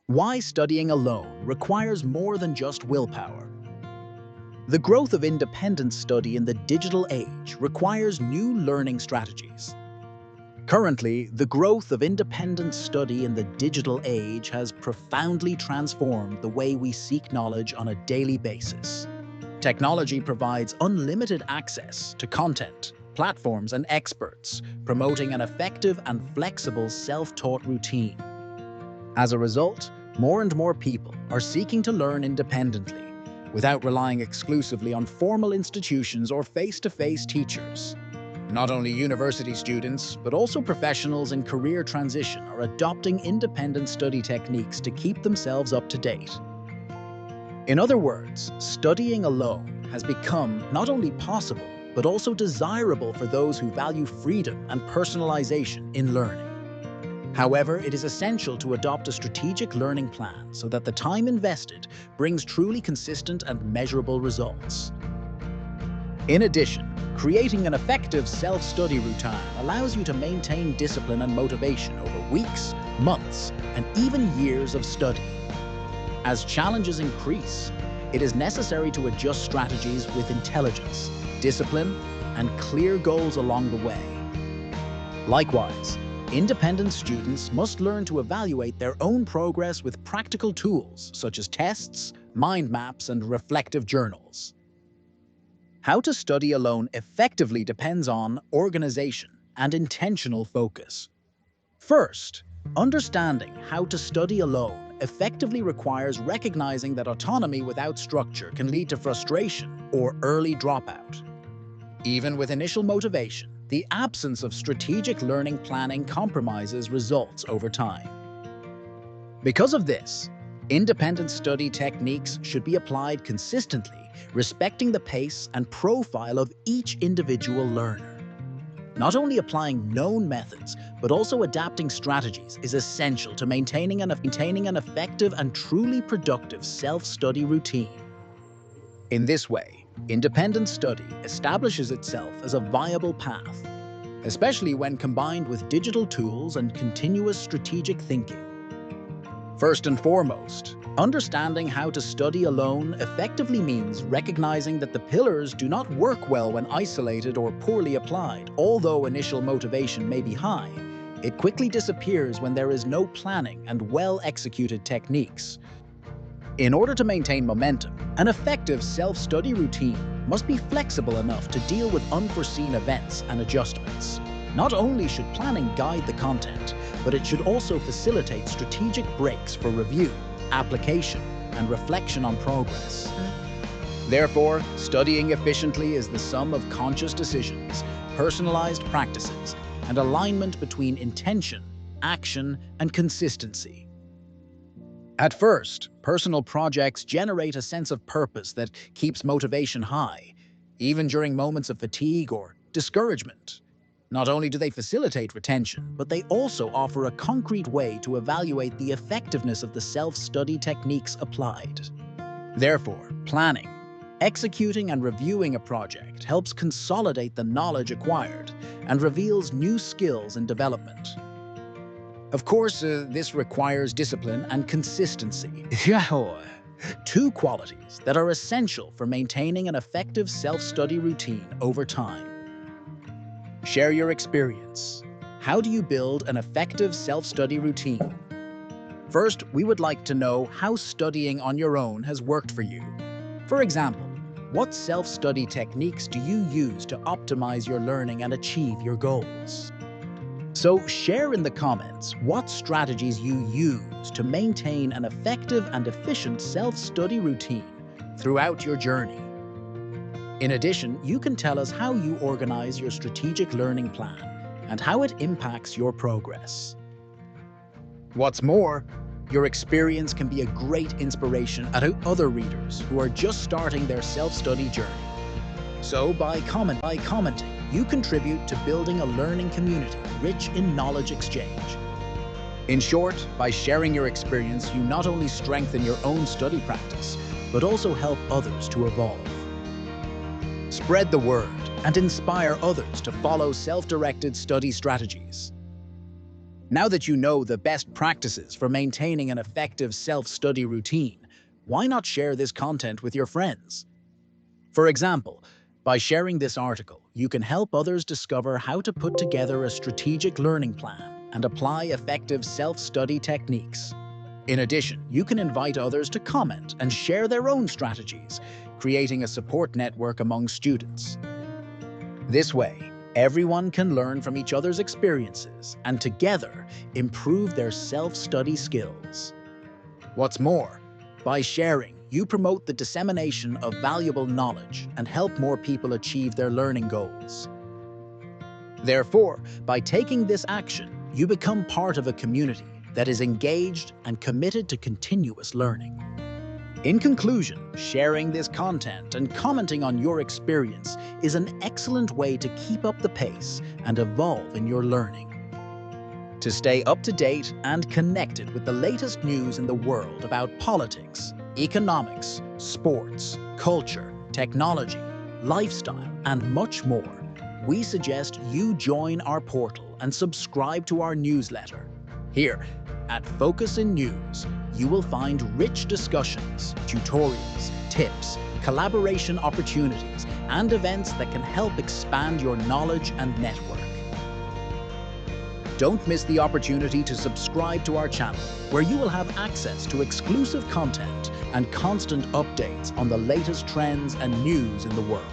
Why studying alone requires more than just willpower. The growth of independent study in the digital age requires new learning strategies. Currently, the growth of independent study in the digital age has profoundly transformed the way we seek knowledge on a daily basis. Technology provides unlimited access to content, platforms, and experts, promoting an effective and flexible self-taught routine. As a result, more and more people are seeking to learn independently, without relying exclusively on formal institutions or face-to-face teachers. Not only university students, but also professionals in career transition are adopting independent study techniques to keep themselves up to date. In other words, studying alone has become not only possible, but also desirable for those who value freedom and personalization in learning. However, it is essential to adopt a strategic learning plan so that the time invested brings truly consistent and measurable results. In addition, creating an effective self-study routine allows you to maintain discipline and motivation over weeks, months, and even years of study. As challenges increase, it is necessary to adjust strategies with intelligence, discipline, and clear goals along the way. Likewise, independent students must learn to evaluate their own progress with practical tools such as tests, mind maps, and reflective journals. How to study alone effectively depends on organization and intentional focus. First, understanding how to study alone effectively requires recognizing that autonomy without structure can lead to frustration or early dropout. Even with initial motivation, the absence of strategic learning planning compromises results over time. Because of this, independent study techniques should be applied consistently, respecting the pace and profile of each individual learner. Not only applying known methods, but also adapting strategies is essential to maintaining an effective and truly productive self-study routine. In this way, independent study establishes itself as a viable path, especially when combined with digital tools and continuous strategic thinking. First and foremost, understanding how to study alone effectively means recognizing that the pillars do not work well when isolated or poorly applied. Although initial motivation may be high, it quickly disappears when there is no planning and well-executed techniques. In order to maintain momentum, an effective self-study routine must be flexible enough to deal with unforeseen events and adjustments. Not only should planning guide the content, but it should also facilitate strategic breaks for review, application, and reflection on progress. Therefore, studying efficiently is the sum of conscious decisions, personalized practices, and alignment between intention, action, and consistency. At first, personal projects generate a sense of purpose that keeps motivation high, even during moments of fatigue or discouragement. Not only do they facilitate retention, but they also offer a concrete way to evaluate the effectiveness of the self-study techniques applied. Therefore, planning, executing and reviewing a project helps consolidate the knowledge acquired and reveals new skills in development. Of course, this requires discipline and consistency. Two qualities that are essential for maintaining an effective self-study routine over time. Share your experience. How do you build an effective self-study routine? First, we would like to know how studying on your own has worked for you. For example, what self-study techniques do you use to optimize your learning and achieve your goals? So share in the comments what strategies you use to maintain an effective and efficient self-study routine throughout your journey. In addition, you can tell us how you organize your strategic learning plan and how it impacts your progress. What's more, your experience can be a great inspiration to other readers who are just starting their self-study journey. So by commenting, you contribute to building a learning community rich in knowledge exchange. In short, by sharing your experience, you not only strengthen your own study practice, but also help others to evolve. Spread the word and inspire others to follow self-directed study strategies. Now that you know the best practices for maintaining an effective self-study routine, why not share this content with your friends? For example, by sharing this article, you can help others discover how to put together a strategic learning plan and apply effective self-study techniques. In addition, you can invite others to comment and share their own strategies, creating a support network among students. This way, everyone can learn from each other's experiences and together improve their self-study skills. What's more, by sharing, you promote the dissemination of valuable knowledge and help more people achieve their learning goals. Therefore, by taking this action, you become part of a community that is engaged and committed to continuous learning. In conclusion, sharing this content and commenting on your experience is an excellent way to keep up the pace and evolve in your learning. To stay up to date and connected with the latest news in the world about politics, economics, sports, culture, technology, lifestyle, and much more, we suggest you join our portal and subscribe to our newsletter. Here, at Focus in News, you will find rich discussions, tutorials, tips, collaboration opportunities, and events that can help expand your knowledge and network. Don't miss the opportunity to subscribe to our channel, where you will have access to exclusive content and constant updates on the latest trends and news in the world.